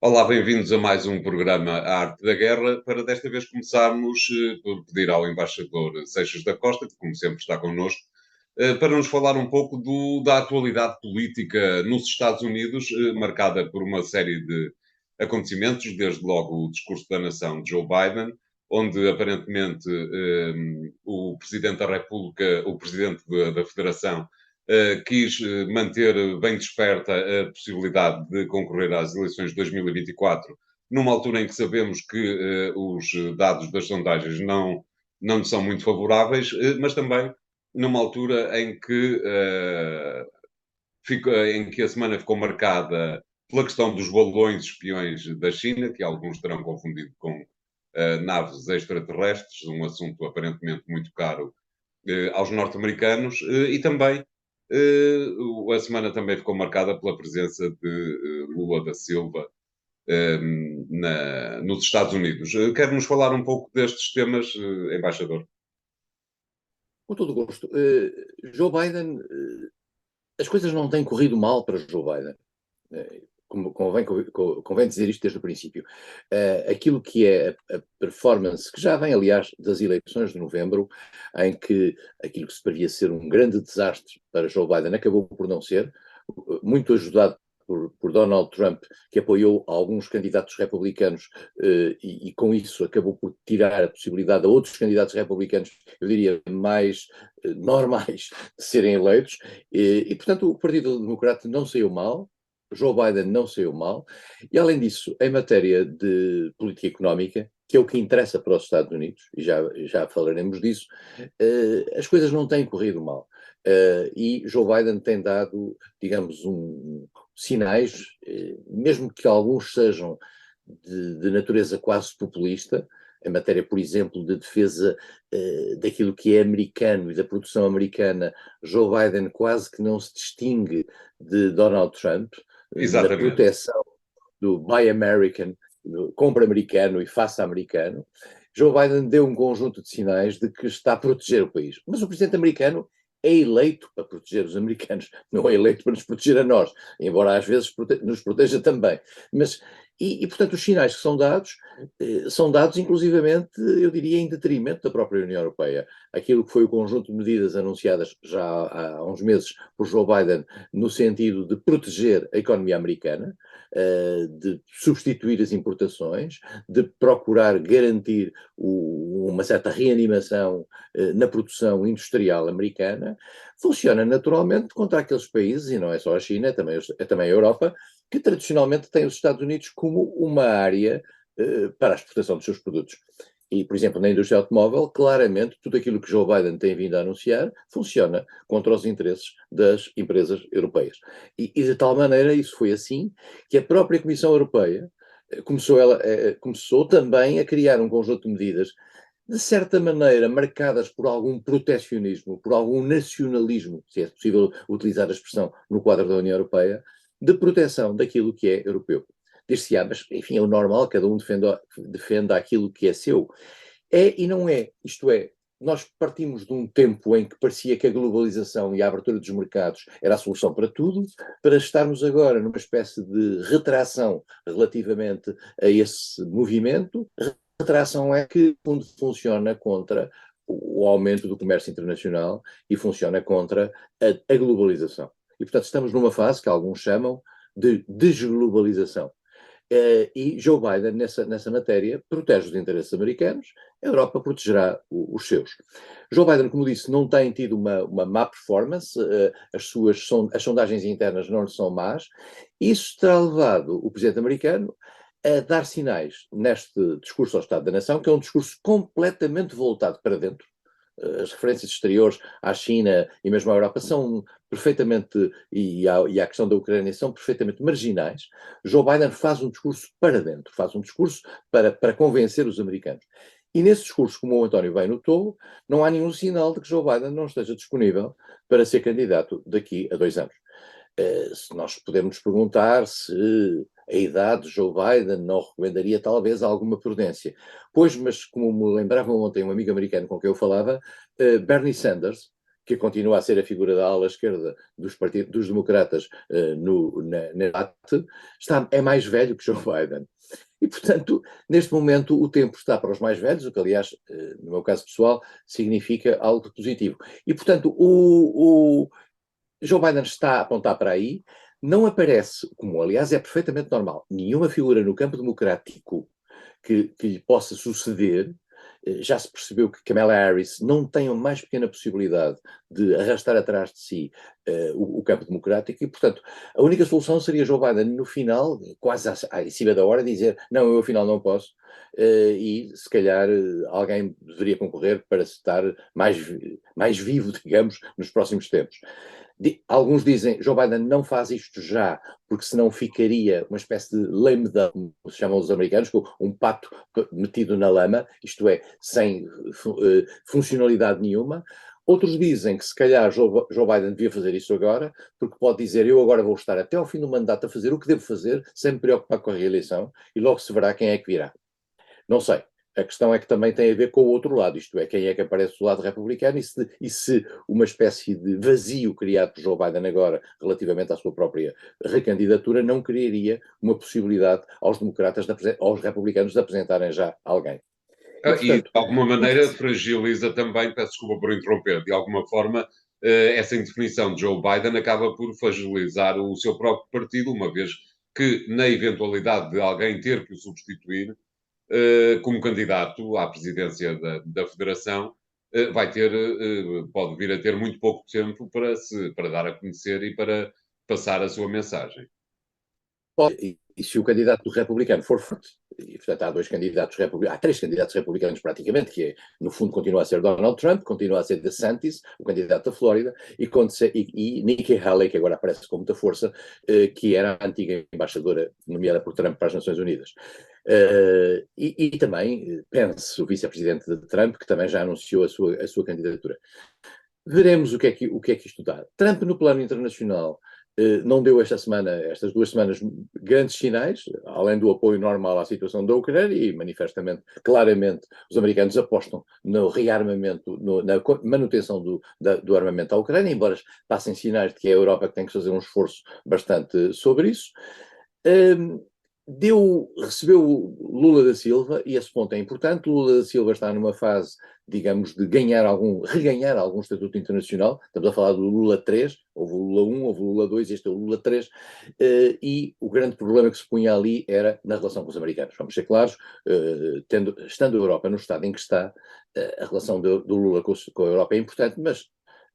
Olá, bem-vindos a mais um programa A Arte da Guerra. Para desta vez começarmos por pedir ao embaixador Seixas da Costa, que como sempre está connosco, para nos falar um pouco da atualidade política nos Estados Unidos, marcada por uma série de acontecimentos, desde logo o discurso da nação de Joe Biden, onde aparentemente o Presidente da República, o Presidente da Federação, quis manter bem desperta a possibilidade de concorrer às eleições de 2024, numa altura em que sabemos que os dados das sondagens não lhe são muito favoráveis, mas também numa altura em que a semana ficou marcada pela questão dos balões espiões da China, que alguns terão confundido com naves extraterrestres, um assunto aparentemente muito caro aos norte-americanos, e também a semana também ficou marcada pela presença de Lula da Silva nos Estados Unidos. Quer-nos falar um pouco destes temas, embaixador? Com todo o gosto. Joe Biden, as coisas não têm corrido mal para Joe Biden. Convém dizer isto desde o princípio. Aquilo que é a performance, que já vem, aliás, das eleições de novembro, em que aquilo que se previa ser um grande desastre para Joe Biden acabou por não ser, muito ajudado por Donald Trump, que apoiou alguns candidatos republicanos e com isso acabou por tirar a possibilidade a outros candidatos republicanos, eu diria, mais normais, de serem eleitos. Portanto, o Partido Democrata não saiu mal, Joe Biden não saiu mal, e além disso, em matéria de política económica, que é o que interessa para os Estados Unidos, e já falaremos disso, as coisas não têm corrido mal. E Joe Biden tem dado, digamos, sinais, mesmo que alguns sejam de natureza quase populista, em matéria, por exemplo, de defesa daquilo que é americano e da produção americana. Joe Biden quase que não se distingue de Donald Trump na Exatamente. proteção do Buy American, do compra americano e faça americano. Joe Biden deu um conjunto de sinais de que está a proteger o país. Mas o presidente americano é eleito para proteger os americanos, não é eleito para nos proteger a nós, embora às vezes nos proteja também. Mas, portanto, os sinais que são dados inclusivamente, eu diria, em detrimento da própria União Europeia. Aquilo que foi o conjunto de medidas anunciadas já há uns meses por Joe Biden no sentido de proteger a economia americana, de substituir as importações, de procurar garantir uma certa reanimação na produção industrial americana, funciona naturalmente contra aqueles países, e não é só a China, é também a Europa, que tradicionalmente têm os Estados Unidos como uma área para a exportação dos seus produtos. E, por exemplo, na indústria automóvel, claramente, tudo aquilo que Joe Biden tem vindo a anunciar funciona contra os interesses das empresas europeias. E de tal maneira, isso foi assim, que a própria Comissão Europeia começou também a criar um conjunto de medidas de certa maneira, marcadas por algum protecionismo, por algum nacionalismo, se é possível utilizar a expressão no quadro da União Europeia, de proteção daquilo que é europeu. Dir-se-á, mas enfim, é o normal, cada um defenda aquilo que é seu. É e não é, isto é, nós partimos de um tempo em que parecia que a globalização e a abertura dos mercados era a solução para tudo, para estarmos agora numa espécie de retração relativamente a esse movimento. Retração é que, no fundo, funciona contra o aumento do comércio internacional e funciona contra a globalização. E, portanto, estamos numa fase que alguns chamam de desglobalização. E Joe Biden, nessa matéria, protege os interesses americanos, a Europa protegerá os seus. Joe Biden, como disse, não tem tido uma má performance, as sondagens internas não lhe são más. Isso terá levado o presidente americano a dar sinais neste discurso ao Estado da Nação, que é um discurso completamente voltado para dentro. As referências exteriores à China e mesmo à Europa são perfeitamente, e à questão da Ucrânia, são perfeitamente marginais. Joe Biden faz um discurso para dentro, faz um discurso para convencer os americanos. E nesse discurso, como o António bem notou, não há nenhum sinal de que Joe Biden não esteja disponível para ser candidato daqui a 2 anos. Se nós podemos perguntar se a idade de Joe Biden não recomendaria talvez alguma prudência. Pois, mas como me lembrava ontem um amigo americano com quem eu falava, Bernie Sanders, que continua a ser a figura da ala esquerda dos democratas na debate, é mais velho que Joe Biden. E, portanto, neste momento o tempo está para os mais velhos, o que, aliás, no meu caso pessoal, significa algo positivo. E, portanto, o Joe Biden está a apontar para aí, não aparece, como aliás é perfeitamente normal, nenhuma figura no campo democrático que lhe possa suceder. Já se percebeu que Kamala Harris não tem a mais pequena possibilidade de arrastar atrás de si o campo democrático e, portanto, a única solução seria Joe Biden, no final, quase em cima da hora, dizer não, eu afinal não posso, e se calhar alguém deveria concorrer para estar mais vivo, digamos, nos próximos tempos. Alguns dizem Joe Biden não faz isto já, porque senão ficaria uma espécie de lame duck, como se chamam os americanos, com um pato metido na lama, isto é, sem funcionalidade nenhuma. Outros dizem que se calhar Joe Biden devia fazer isso agora, porque pode dizer eu agora vou estar até ao fim do mandato a fazer o que devo fazer, sem me preocupar com a reeleição, e logo se verá quem é que virá. Não sei. A questão é que também tem a ver com o outro lado, isto é, quem é que aparece do lado republicano e se uma espécie de vazio criado por Joe Biden agora, relativamente à sua própria recandidatura, não criaria uma possibilidade aos democratas, aos republicanos, de apresentarem já alguém. E, de alguma maneira, fragiliza também, peço desculpa por interromper, de alguma forma, essa indefinição de Joe Biden acaba por fragilizar o seu próprio partido, uma vez que, na eventualidade de alguém ter que o substituir, como candidato à presidência da Federação, pode vir a ter muito pouco tempo para dar a conhecer e para passar a sua mensagem. E se o candidato republicano for forte, e portanto há três candidatos republicanos praticamente, que é, no fundo continua a ser Donald Trump, continua a ser DeSantis, o candidato da Flórida, e Nikki Haley, que agora aparece com muita força, que era a antiga embaixadora nomeada por Trump para as Nações Unidas. E também Pence, o vice-presidente de Trump, que também já anunciou a sua candidatura. Veremos o que é que isto dá. Trump, no plano internacional, não deu estas 2 semanas, grandes sinais, além do apoio normal à situação da Ucrânia, e manifestamente, claramente, os americanos apostam no rearmamento, na manutenção do armamento à Ucrânia, embora passem sinais de que é a Europa que tem que fazer um esforço bastante sobre isso. Recebeu Lula da Silva, e esse ponto é importante. Lula da Silva está numa fase, digamos, de reganhar algum estatuto internacional. Estamos a falar do Lula 3, houve o Lula 1, houve o Lula 2, este é o Lula 3, e o grande problema que se punha ali era na relação com os americanos. Vamos ser claros, estando a Europa no estado em que está, a relação do Lula com a Europa é importante, mas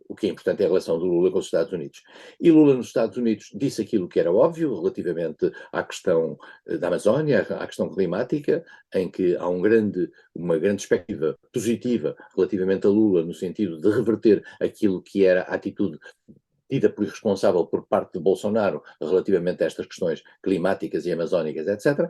o que é importante é a relação do Lula com os Estados Unidos. E Lula nos Estados Unidos disse aquilo que era óbvio relativamente à questão da Amazónia, à questão climática, em que há uma grande perspectiva positiva relativamente a Lula, no sentido de reverter aquilo que era a atitude tida por irresponsável por parte de Bolsonaro relativamente a estas questões climáticas e amazónicas, etc.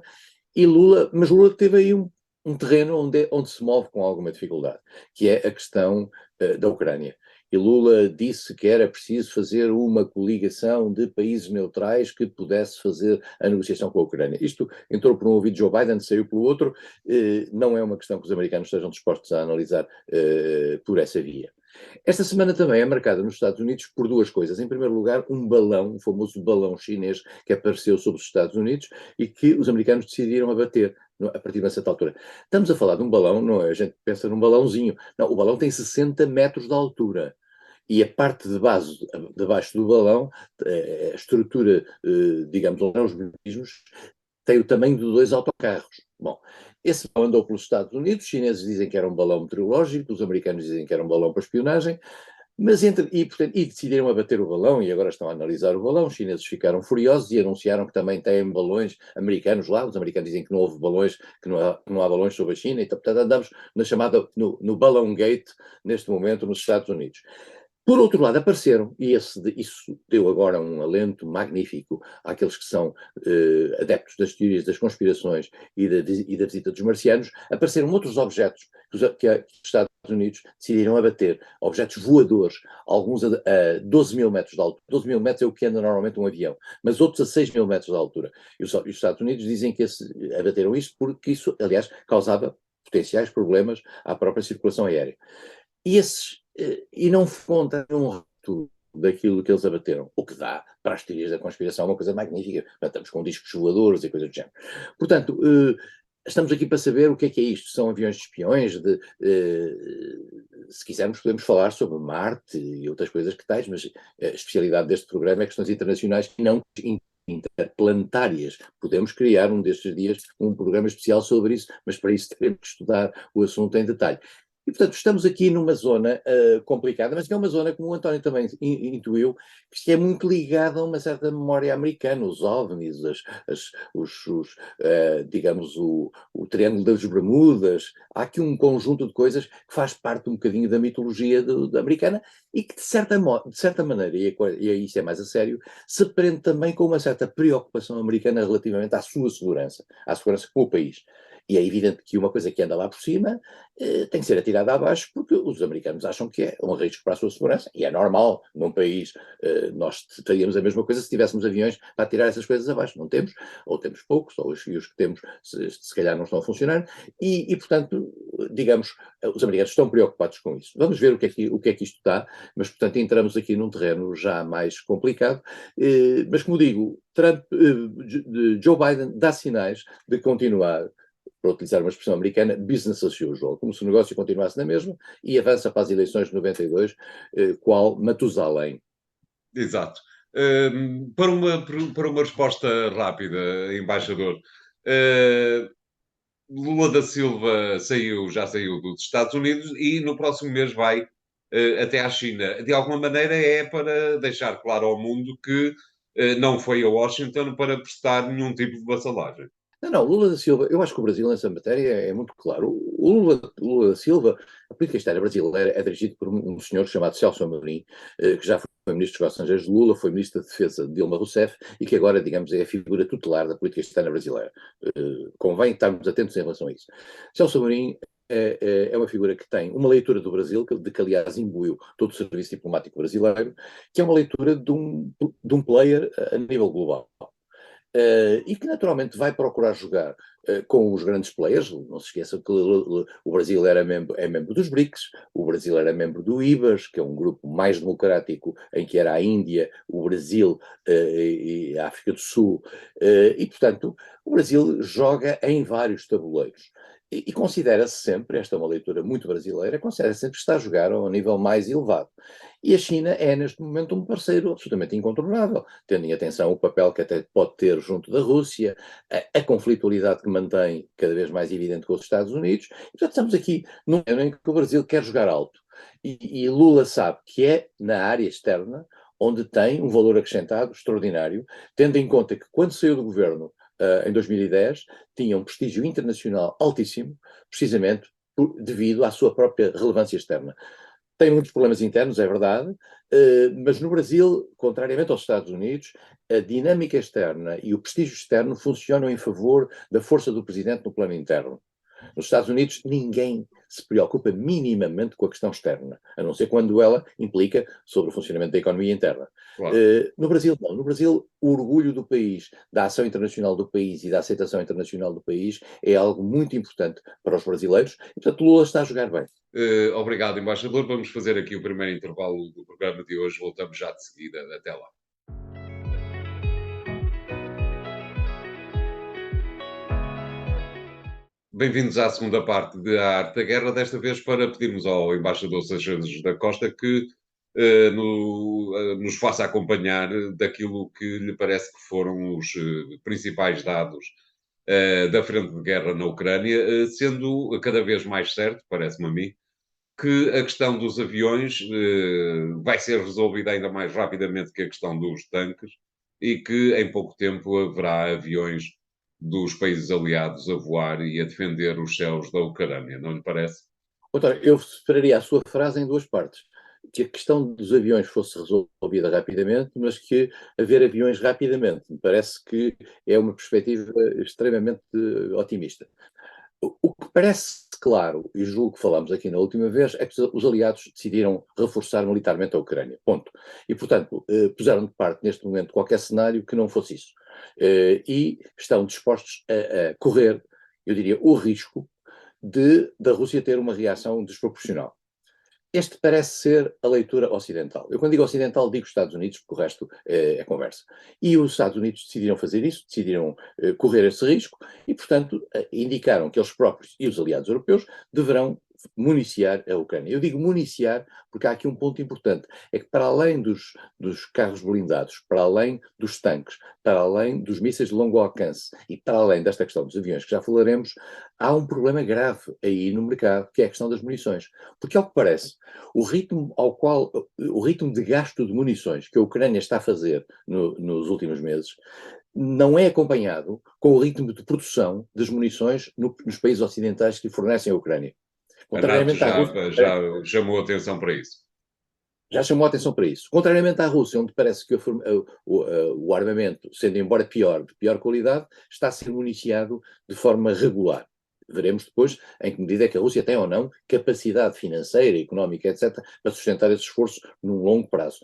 Mas Lula teve aí um terreno onde se move com alguma dificuldade, que é a questão da Ucrânia. E Lula disse que era preciso fazer uma coligação de países neutrais que pudesse fazer a negociação com a Ucrânia. Isto entrou por um ouvido de Joe Biden, saiu pelo outro. Não é uma questão que os americanos estejam dispostos a analisar por essa via. Esta semana também é marcada nos Estados Unidos por duas coisas. Em primeiro lugar, um famoso balão chinês que apareceu sobre os Estados Unidos e que os americanos decidiram abater a partir de uma certa altura. Estamos a falar de um balão, não é? A gente pensa num balãozinho. Não, o balão tem 60 metros de altura. E a parte de baixo do balão, a estrutura, digamos, os mecanismos, tem o tamanho de 2 autocarros. Bom, esse balão andou pelos Estados Unidos, os chineses dizem que era um balão meteorológico, os americanos dizem que era um balão para espionagem, e decidiram abater o balão e agora estão a analisar o balão. Os chineses ficaram furiosos e anunciaram que também têm balões americanos lá. Os americanos dizem que não houve balões, que não há balões sobre a China, e portanto andamos no balão gate neste momento nos Estados Unidos. Por outro lado, apareceram, e isso deu agora um alento magnífico àqueles que são adeptos das teorias das conspirações e da visita dos marcianos, apareceram outros objetos que os Estados Unidos decidiram abater, objetos voadores, alguns a 12 mil metros de altura. 12 mil metros é o que anda normalmente um avião, mas outros a 6 mil metros de altura. E os Estados Unidos dizem que abateram isto porque isso, aliás, causava potenciais problemas à própria circulação aérea. E esses e não conta um rato daquilo que eles abateram, o que dá para as teorias da conspiração uma coisa magnífica. Estamos com discos voadores e coisas do género. Portanto, estamos aqui para saber o que é isto. São aviões de espiões, se quisermos podemos falar sobre Marte e outras coisas que tais, mas a especialidade deste programa é questões internacionais e não interplanetárias. Podemos criar um destes dias um programa especial sobre isso, mas para isso teremos que estudar o assunto em detalhe. E, portanto, estamos aqui numa zona complicada, mas que é uma zona, como o António também intuiu, que é muito ligada a uma certa memória americana, os OVNIs, digamos, o Triângulo das Bermudas. Há aqui um conjunto de coisas que faz parte um bocadinho da mitologia da americana e que, de certa maneira, e aí isso é mais a sério, se prende também com uma certa preocupação americana relativamente à sua segurança, à segurança com o país. E é evidente que uma coisa que anda lá por cima tem que ser atirada abaixo porque os americanos acham que é um risco para a sua segurança. E é normal, num país, nós faríamos a mesma coisa se tivéssemos aviões para atirar essas coisas abaixo. Não temos, ou temos poucos, ou os que temos se calhar não estão a funcionar. E, portanto, digamos, os americanos estão preocupados com isso. Vamos ver o que é que isto dá, mas, portanto, entramos aqui num terreno já mais complicado. Mas, como digo, Joe Biden dá sinais de continuar, para utilizar uma expressão americana, business as usual, como se o negócio continuasse na mesma, e avança para as eleições de 92, qual Matusalém. Exato. Para uma resposta rápida, embaixador, Lula da Silva já saiu dos Estados Unidos e no próximo mês vai até à China. De alguma maneira é para deixar claro ao mundo que não foi a Washington para prestar nenhum tipo de vassalagem. Não, Lula da Silva, eu acho que o Brasil nessa matéria é muito claro. O Lula da Silva, a política externa brasileira é dirigida por um senhor chamado Celso Amorim, que já foi ministro dos Negócios Estrangeiros de Lula, foi ministro da Defesa de Dilma Rousseff e que agora, digamos, é a figura tutelar da política externa brasileira. Convém estarmos atentos em relação a isso. Celso Amorim é uma figura que tem uma leitura do Brasil, de que aliás imbuiu todo o serviço diplomático brasileiro, que é uma leitura de um player a nível global. E que naturalmente vai procurar jogar com os grandes players. Não se esqueça que o Brasil é membro dos BRICS, o Brasil era membro do IBAS, que é um grupo mais democrático, em que era a Índia, o Brasil e a África do Sul, e portanto o Brasil joga em vários tabuleiros. E considera-se sempre, esta é uma leitura muito brasileira, considera-se sempre que está a jogar ao nível mais elevado. E a China é, neste momento, um parceiro absolutamente incontornável, tendo em atenção o papel que até pode ter junto da Rússia, a conflitualidade que mantém cada vez mais evidente com os Estados Unidos. E, portanto, estamos aqui num ano em que o Brasil quer jogar alto. E Lula sabe que é na área externa onde tem um valor acrescentado extraordinário, tendo em conta que quando saiu do governo em 2010, tinha um prestígio internacional altíssimo, precisamente devido à sua própria relevância externa. Tem muitos problemas internos, é verdade, mas no Brasil, contrariamente aos Estados Unidos, a dinâmica externa e o prestígio externo funcionam em favor da força do presidente no plano interno. Nos Estados Unidos, ninguém se preocupa minimamente com a questão externa, a não ser quando ela implica sobre o funcionamento da economia interna. Claro. No Brasil, não. No Brasil, o orgulho do país, da ação internacional do país e da aceitação internacional do país é algo muito importante para os brasileiros e, portanto, Lula está a jogar bem. Obrigado, embaixador. Vamos fazer aqui o primeiro intervalo do programa de hoje. Voltamos já de seguida. Até lá. Bem-vindos à segunda parte de A Arte da Guerra, desta vez para pedirmos ao embaixador Seixas da Costa que nos faça acompanhar daquilo que lhe parece que foram os principais dados da frente de guerra na Ucrânia, sendo cada vez mais certo, parece-me a mim, que a questão dos aviões vai ser resolvida ainda mais rapidamente que a questão dos tanques e que em pouco tempo haverá aviões dos países aliados a voar e a defender os céus da Ucrânia, não lhe parece? Doutor, eu separaria a sua frase em duas partes. Que a questão dos aviões fosse resolvida rapidamente, mas que haver aviões rapidamente. Me parece que é uma perspectiva extremamente otimista. O que parece claro, e julgo que falámos aqui na última vez, é que os aliados decidiram reforçar militarmente a Ucrânia. Ponto. E, portanto, puseram de parte neste momento qualquer cenário que não fosse isso. E estão dispostos a correr, eu diria, o risco da Rússia ter uma reação desproporcional. Este parece ser a leitura ocidental. Eu, quando digo ocidental, digo Estados Unidos, porque o resto é conversa. E os Estados Unidos decidiram fazer isso, decidiram correr esse risco e, portanto, indicaram que eles próprios e os aliados europeus deverão municiar a Ucrânia. Eu digo municiar porque há aqui um ponto importante, é que para além dos carros blindados, para além dos tanques, para além dos mísseis de longo alcance e para além desta questão dos aviões, que já falaremos, há um problema grave aí no mercado, que é a questão das munições. Porque, ao que parece, o ritmo de gasto de munições que a Ucrânia está a fazer nos últimos meses não é acompanhado com o ritmo de produção das munições nos países ocidentais que fornecem a Ucrânia. A NATO Contrariamente à Rússia, já chamou atenção para isso. já chamou a atenção para isso. Contrariamente à Rússia, onde parece que o armamento, sendo embora pior, de pior qualidade, está a ser municiado de forma regular. Veremos depois em que medida é que a Rússia tem ou não capacidade financeira, económica, etc., para sustentar esse esforço num longo prazo.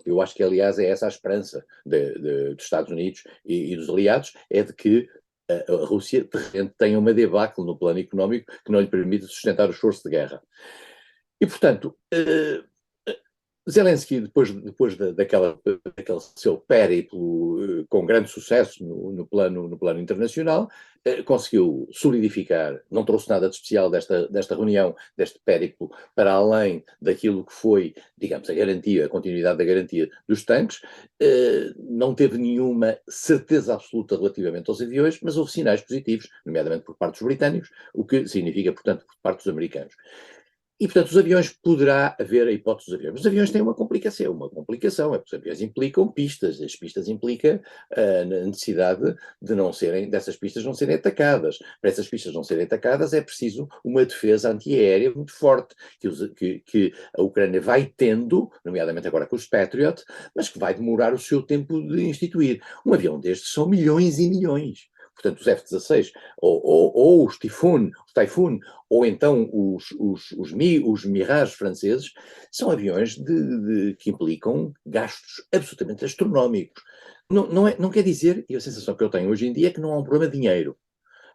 Eu acho que, aliás, é essa a esperança dos Estados Unidos e dos aliados, é de que a Rússia, de repente, tenha uma debacle no plano económico que não lhe permita sustentar o esforço de guerra. E, portanto, Zelensky, depois daquele seu périplo com grande sucesso no plano internacional, conseguiu solidificar, não trouxe nada de especial desta reunião, deste périplo, para além daquilo que foi, digamos, a continuidade da garantia dos tanques, não teve nenhuma certeza absoluta relativamente aos aviões, mas houve sinais positivos, nomeadamente por parte dos britânicos, o que significa, portanto, por parte dos americanos. E, portanto, os aviões, poderá haver a hipótese dos aviões. Os aviões têm uma complicação, é porque os aviões implicam pistas, as pistas implicam a necessidade dessas pistas não serem atacadas. Para essas pistas não serem atacadas é preciso uma defesa antiaérea muito forte, que a Ucrânia vai tendo, nomeadamente agora com os Patriot, mas que vai demorar o seu tempo de instituir. Um avião destes são milhões e milhões. Portanto, os F-16 ou os Typhoon, ou então os Mirage franceses, são aviões que implicam gastos absolutamente astronómicos. Não quer dizer, e a sensação que eu tenho hoje em dia é que não há um problema de dinheiro,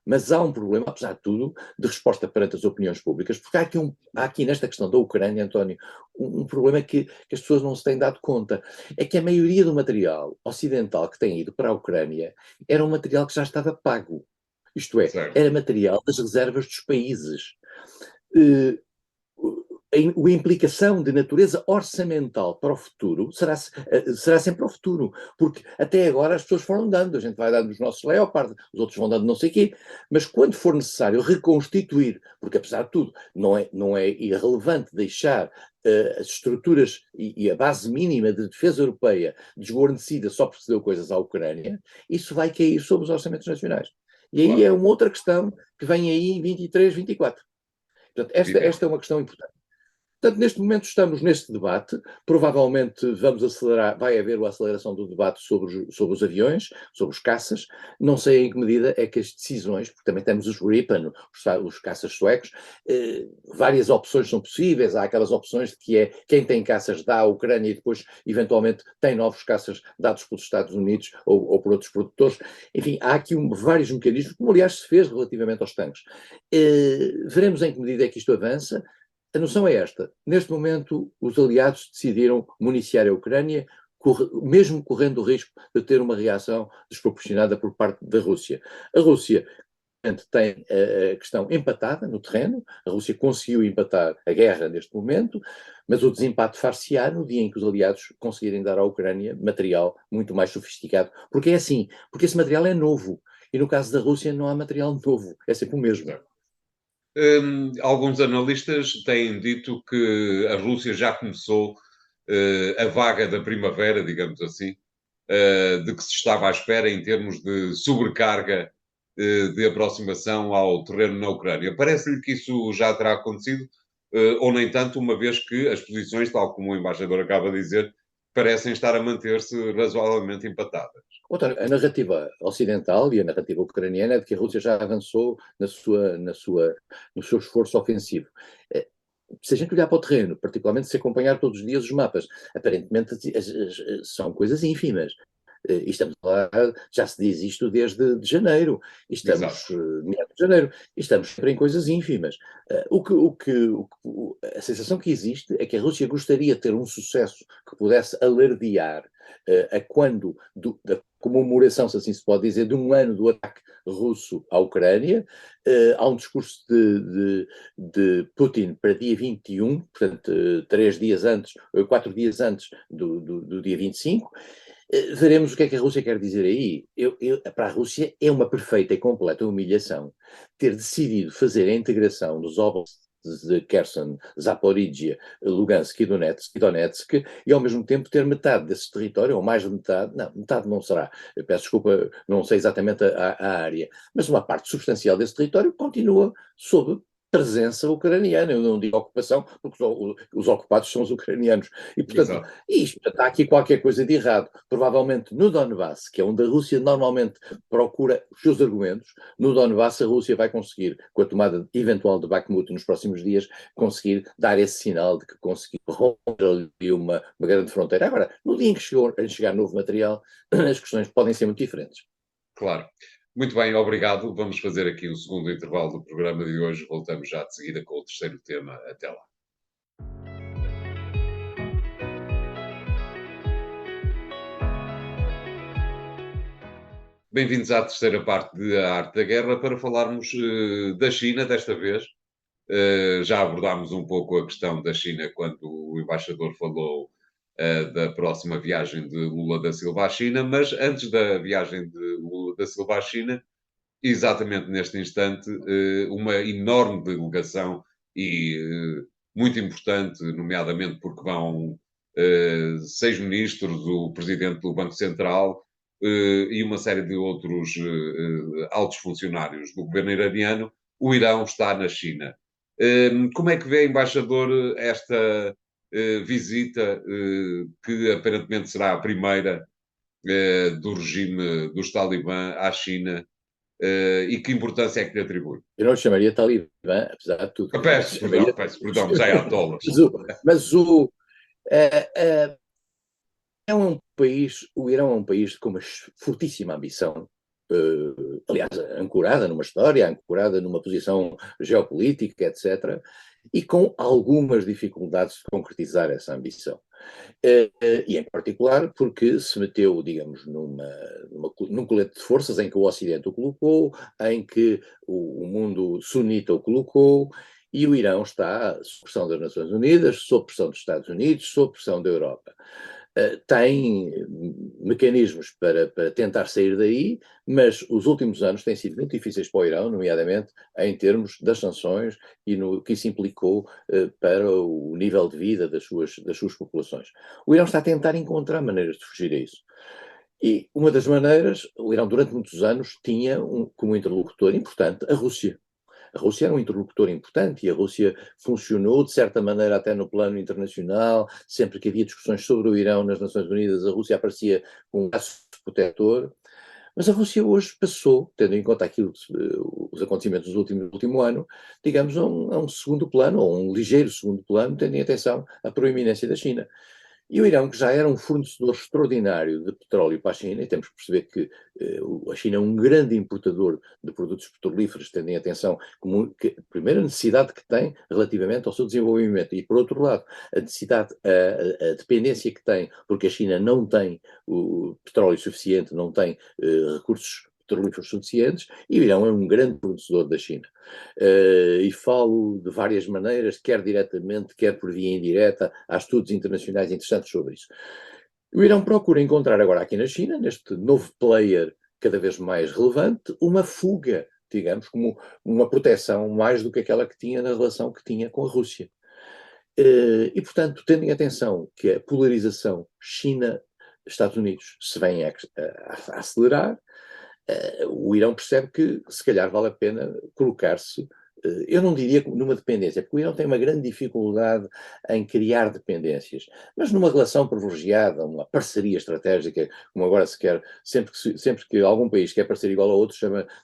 mas há um problema, apesar de tudo, de resposta perante as opiniões públicas, porque há aqui nesta questão da Ucrânia, António, um problema que as pessoas não se têm dado conta. É que a maioria do material ocidental que tem ido para a Ucrânia era um material que já estava pago. Isto é, Certo. era material das reservas dos países. A implicação de natureza orçamental para o futuro será sempre para o futuro, porque até agora as pessoas foram dando, a gente vai dando os nossos Leopard, os outros vão dando não sei o quê, mas quando for necessário reconstituir, porque apesar de tudo não é irrelevante deixar as estruturas e a base mínima de defesa europeia desguarnecida só porque se deu coisas à Ucrânia, isso vai cair sobre os orçamentos nacionais. E aí é uma outra questão que vem aí em 23, 24. Portanto, esta é uma questão importante. Portanto, neste momento estamos neste debate, provavelmente vai haver a aceleração do debate sobre os aviões, sobre os caças, não sei em que medida é que as decisões, porque também temos os Gripen, os caças suecos, várias opções são possíveis, há aquelas opções de que é quem tem caças dá à Ucrânia e depois eventualmente tem novos caças dados pelos Estados Unidos ou por outros produtores, enfim, há aqui vários mecanismos, como aliás se fez relativamente aos tanques. Veremos em que medida é que isto avança. A noção é esta. Neste momento, os aliados decidiram municiar a Ucrânia, mesmo correndo o risco de ter uma reação desproporcionada por parte da Rússia. A Rússia tem a questão empatada no terreno, a Rússia conseguiu empatar a guerra neste momento, mas o desempate far-se-á no dia em que os aliados conseguirem dar à Ucrânia material muito mais sofisticado. Porque é assim, porque esse material é novo, e no caso da Rússia não há material novo, é sempre o mesmo. Alguns analistas têm dito que a Rússia já começou a vaga da primavera, digamos assim, de que se estava à espera em termos de sobrecarga de aproximação ao terreno na Ucrânia. Parece-lhe que isso já terá acontecido, ou nem tanto, uma vez que as posições, tal como o embaixador acaba de dizer, parecem estar a manter-se razoavelmente empatadas. A narrativa ocidental e a narrativa ucraniana é de que a Rússia já avançou no seu esforço ofensivo. Se a gente olhar para o terreno, particularmente se acompanhar todos os dias os mapas, aparentemente são coisas ínfimas. E estamos lá, já se diz isto desde de janeiro, e estamos, meados de janeiro, e estamos sempre em coisas ínfimas. A sensação que existe é que a Rússia gostaria de ter um sucesso que pudesse alardear a quando da comemoração, se assim se pode dizer, de um ano do ataque russo à Ucrânia. Há um discurso de Putin para dia 21, portanto, 3 dias antes, 4 dias antes do dia 25. Veremos o que é que a Rússia quer dizer aí. Para a Rússia é uma perfeita e completa humilhação ter decidido fazer a integração dos oblastos de Kherson, Zaporizhia, Lugansk e Donetsk, e ao mesmo tempo ter metade desse território, ou mais de metade, não, metade não será, eu peço desculpa, não sei exatamente a área, mas uma parte substancial desse território continua sob presença ucraniana. Eu não digo ocupação, porque os ocupados são os ucranianos. E, portanto, isto está aqui qualquer coisa de errado. Provavelmente no Donbass, que é onde a Rússia normalmente procura os seus argumentos, no Donbass a Rússia vai conseguir, com a tomada eventual de Bakhmut nos próximos dias, conseguir dar esse sinal de que conseguiu romper ali uma grande fronteira. Agora, no dia em que chegar novo material, as questões podem ser muito diferentes. Claro. Muito bem, obrigado. Vamos fazer aqui o segundo intervalo do programa de hoje. Voltamos já de seguida com o terceiro tema. Até lá. Bem-vindos à terceira parte de A Arte da Guerra para falarmos da China desta vez. Já abordámos um pouco a questão da China quando o embaixador falou da próxima viagem de Lula da Silva à China, mas antes da viagem de Lula da Silva à China, exatamente neste instante, uma enorme delegação e muito importante, nomeadamente porque vão 6 ministros, o presidente do Banco Central e uma série de outros altos funcionários do governo iraniano. O Irão está na China. Como é que vê, embaixador, esta visita, que aparentemente será a primeira do regime dos Talibã à China? E que importância é que lhe atribui? Eu não lhe chamaria Talibã, apesar de tudo. Peço perdão, já é atolas. O Irão é um país com uma fortíssima ambição, aliás, ancorada numa história, ancorada numa posição geopolítica, etc., e com algumas dificuldades de concretizar essa ambição. E em particular porque se meteu, digamos, num colete de forças em que o Ocidente o colocou, em que o mundo sunita o colocou, e o Irão está sob pressão das Nações Unidas, sob pressão dos Estados Unidos, sob pressão da Europa. Tem mecanismos para tentar sair daí, mas os últimos anos têm sido muito difíceis para o Irão, nomeadamente em termos das sanções e no que isso implicou para o nível de vida das suas populações. O Irão está a tentar encontrar maneiras de fugir a isso. E uma das maneiras, o Irão durante muitos anos tinha como interlocutor importante a Rússia. A Rússia era um interlocutor importante e a Rússia funcionou, de certa maneira, até no plano internacional. Sempre que havia discussões sobre o Irão nas Nações Unidas, a Rússia aparecia com um braço protetor. Mas a Rússia hoje passou, tendo em conta os acontecimentos do último ano, digamos, a um segundo plano, ou um ligeiro segundo plano, tendo em atenção a proeminência da China. E o Irão, que já era um fornecedor extraordinário de petróleo para a China, e temos que perceber que a China é um grande importador de produtos petrolíferos, tendo em atenção a primeira necessidade que tem relativamente ao seu desenvolvimento, e por outro lado, a dependência que tem, porque a China não tem o petróleo suficiente, não tem recursos petrolíferos suficientes, e o Irão é um grande fornecedor da China. E falo de várias maneiras, quer diretamente, quer por via indireta. Há estudos internacionais interessantes sobre isso. O Irão procura encontrar agora aqui na China, neste novo player cada vez mais relevante, uma fuga, digamos, como uma proteção mais do que aquela que tinha na relação que tinha com a Rússia. E, portanto, tendo em atenção que a polarização China-Estados Unidos se vem a acelerar, o Irão percebe que, se calhar, vale a pena colocar-se eu não diria numa dependência, porque o Irão tem uma grande dificuldade em criar dependências, mas numa relação privilegiada, uma parceria estratégica, como agora se quer, sempre que algum país quer parecer igual ao outro,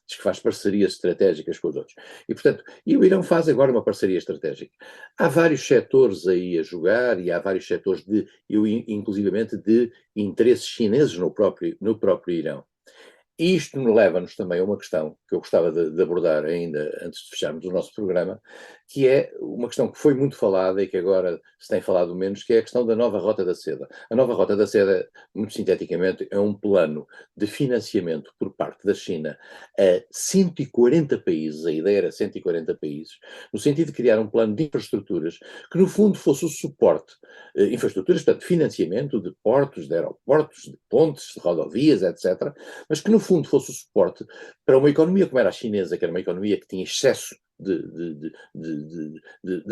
diz que faz parcerias estratégicas com os outros. E, portanto, o Irão faz agora uma parceria estratégica. Há vários setores aí a jogar e há vários setores, inclusivamente, de interesses chineses no próprio Irão. E isto leva-nos também a uma questão que eu gostava de abordar ainda antes de fecharmos o nosso programa, que é uma questão que foi muito falada e que agora se tem falado menos, que é a questão da nova Rota da Seda. A nova Rota da Seda, muito sinteticamente, é um plano de financiamento por parte da China a 140 países, a ideia era 140 países, no sentido de criar um plano de infraestruturas que no fundo fosse o suporte, infraestruturas, portanto, financiamento de portos, de aeroportos, de pontes, de rodovias, etc., mas que no fundo fosse o suporte para uma economia como era a chinesa, que era uma economia que tinha excesso de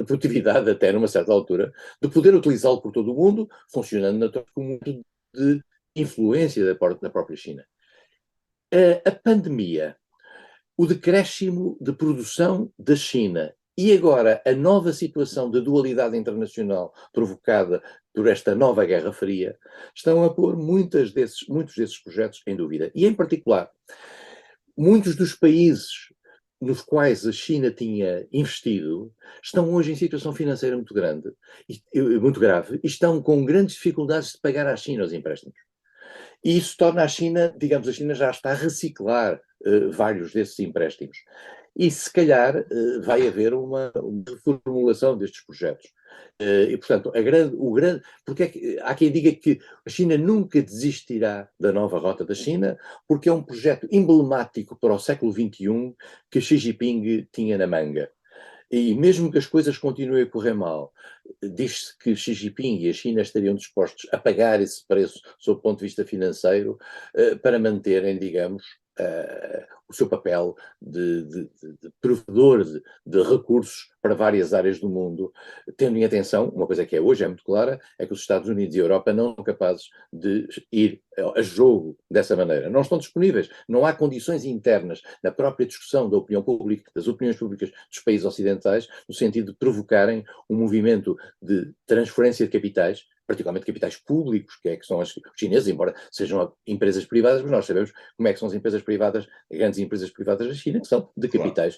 produtividade até numa certa altura, de poder utilizá-lo por todo o mundo, funcionando naturalmente como muito de influência da própria China. A pandemia, o decréscimo de produção da China e agora a nova situação de dualidade internacional provocada por esta nova Guerra Fria estão a pôr muitos desses projetos em dúvida. E, em particular, muitos dos países nos quais a China tinha investido estão hoje em situação financeira muito grande, muito grave, e estão com grandes dificuldades de pagar à China os empréstimos. E isso torna a China, digamos, a China já está a reciclar vários desses empréstimos. E se calhar vai haver uma reformulação destes projetos. E, portanto, porque há quem diga que a China nunca desistirá da nova Rota da China, porque é um projeto emblemático para o século XXI que Xi Jinping tinha na manga. E mesmo que as coisas continuem a correr mal, diz-se que Xi Jinping e a China estariam dispostos a pagar esse preço, sob o ponto de vista financeiro, para manterem, digamos, o seu papel de provedor de recursos para várias áreas do mundo, tendo em atenção, uma coisa que hoje é muito clara, é que os Estados Unidos e a Europa não são capazes de ir a jogo dessa maneira. Não estão disponíveis, não há condições internas na própria discussão da opinião pública, das opiniões públicas dos países ocidentais, no sentido de provocarem um movimento de transferência de capitais, particularmente capitais públicos, que são os chineses, embora sejam empresas privadas, mas nós sabemos como é que são as empresas privadas, grandes empresas privadas da China, que são de capitais,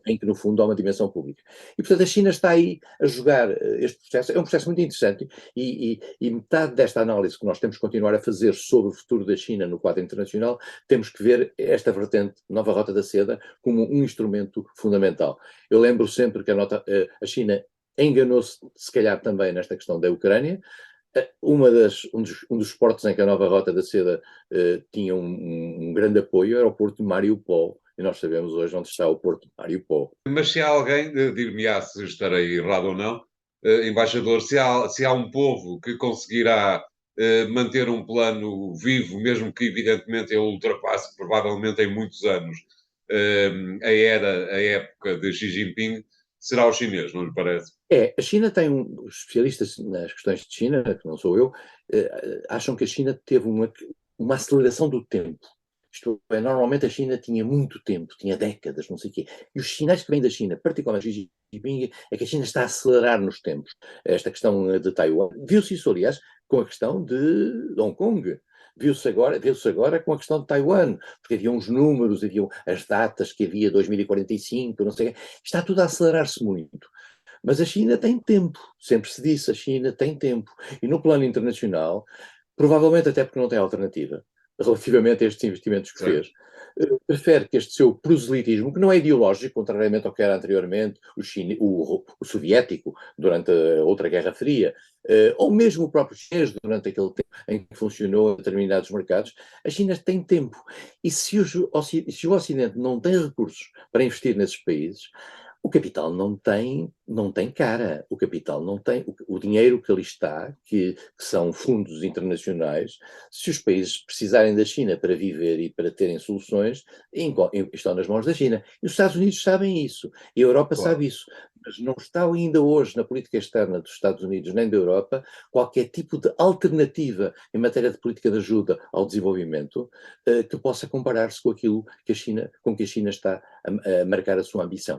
em que no fundo há uma dimensão pública. E portanto a China está aí a jogar este processo, é um processo muito interessante e metade desta análise que nós temos que continuar a fazer sobre o futuro da China no quadro internacional, temos que ver esta vertente, nova Rota da Seda, como um instrumento fundamental. Eu lembro sempre que a China enganou-se, se calhar também nesta questão da Ucrânia. Um dos portos em que a nova Rota da Seda tinha um grande apoio era o porto de Mariupol, e nós sabemos hoje onde está o porto de Mariupol. Mas se há alguém, dir-me-á se estarei errado ou não, embaixador, se há um povo que conseguirá manter um plano vivo, mesmo que evidentemente ele ultrapasse provavelmente em muitos anos a época de Xi Jinping, será o chinês, não lhe parece? A China tem os especialistas nas questões de China, que não sou eu, acham que a China teve uma aceleração do tempo. Isto é, normalmente a China tinha muito tempo, tinha décadas, não sei o quê. E os sinais que vêm da China, particularmente Xi Jinping, é que a China está a acelerar nos tempos. Esta questão de Taiwan, viu-se isso, aliás, com a questão de Hong Kong. Viu-se agora com a questão de Taiwan, porque havia uns números, havia as datas que havia 2045, não sei o quê. Está tudo a acelerar-se muito. Mas a China tem tempo, sempre se disse, a China tem tempo. E no plano internacional, provavelmente até porque não tem alternativa, relativamente a estes investimentos que fez, prefere que este seu proselitismo, que não é ideológico, contrariamente ao que era anteriormente o soviético, durante a outra Guerra Fria, ou mesmo o próprio chinês, durante aquele tempo em que funcionou em determinados mercados, a China tem tempo. E se o Ocidente não tem recursos para investir nesses países, o capital não tem cara, o capital não tem, o dinheiro que ali está, que são fundos internacionais, se os países precisarem da China para viver e para terem soluções, estão nas mãos da China. E os Estados Unidos sabem isso, e a Europa sabe isso, mas não está ainda hoje na política externa dos Estados Unidos nem da Europa qualquer tipo de alternativa em matéria de política de ajuda ao desenvolvimento que possa comparar-se com aquilo com que a China está a marcar a sua ambição.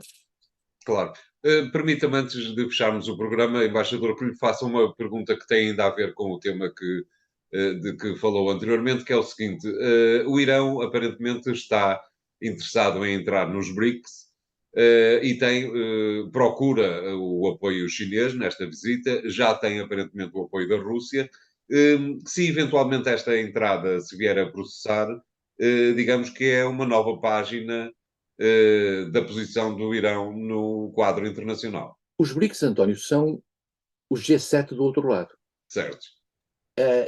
Claro. Permita-me, antes de fecharmos o programa, embaixador, que lhe faça uma pergunta que tem ainda a ver com o tema de que falou anteriormente, que é o seguinte: o Irão aparentemente está interessado em entrar nos BRICS e procura o apoio chinês nesta visita, já tem aparentemente o apoio da Rússia. Se eventualmente esta entrada se vier a processar, digamos que é uma nova página da posição do Irão no quadro internacional. Os BRICS, António, são os G7 do outro lado. Certo.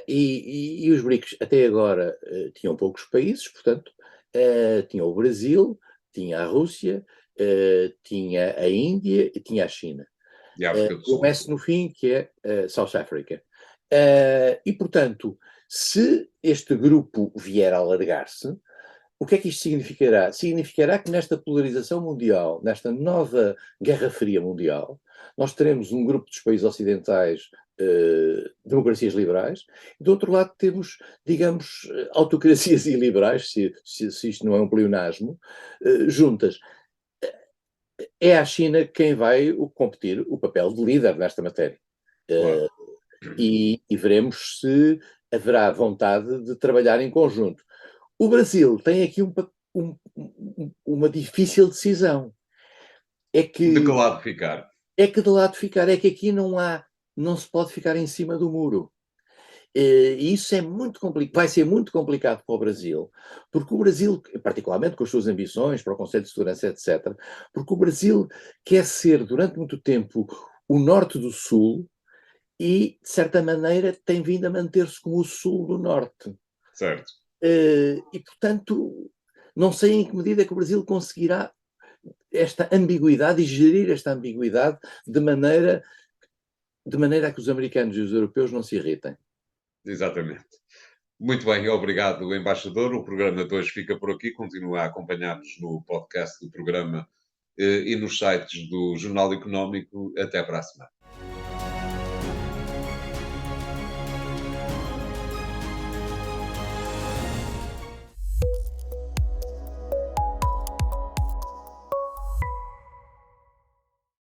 E os BRICS até agora tinham poucos países, portanto, tinha o Brasil, tinha a Rússia, tinha a Índia e tinha a China. E a África do O Sul. S no fim, que é South Africa. E, portanto, se este grupo vier a alargar-se, o que é que isto significará? Significará que nesta polarização mundial, nesta nova Guerra Fria mundial, nós teremos um grupo dos países ocidentais, democracias liberais, e do outro lado temos, digamos, autocracias iliberais, se isto não é um pleonasmo, juntas. É a China quem vai competir o papel de líder nesta matéria. Claro. E veremos se haverá vontade de trabalhar em conjunto. O Brasil tem aqui uma difícil decisão. É que, De que lado ficar? é que de lado ficar, é que aqui não se pode ficar em cima do muro. E isso é muito complicado, vai ser muito complicado para o Brasil, porque o Brasil, particularmente com as suas ambições para o Conselho de Segurança, etc., porque o Brasil quer ser, durante muito tempo, o norte do sul e, de certa maneira, tem vindo a manter-se como o sul do norte. Certo. E, portanto, não sei em que medida é que o Brasil conseguirá esta ambiguidade e gerir esta ambiguidade de maneira a que os americanos e os europeus não se irritem. Exatamente. Muito bem, obrigado, embaixador. O programa de hoje fica por aqui. Continua a acompanhar-nos no podcast do programa e nos sites do Jornal Económico. Até para a semana.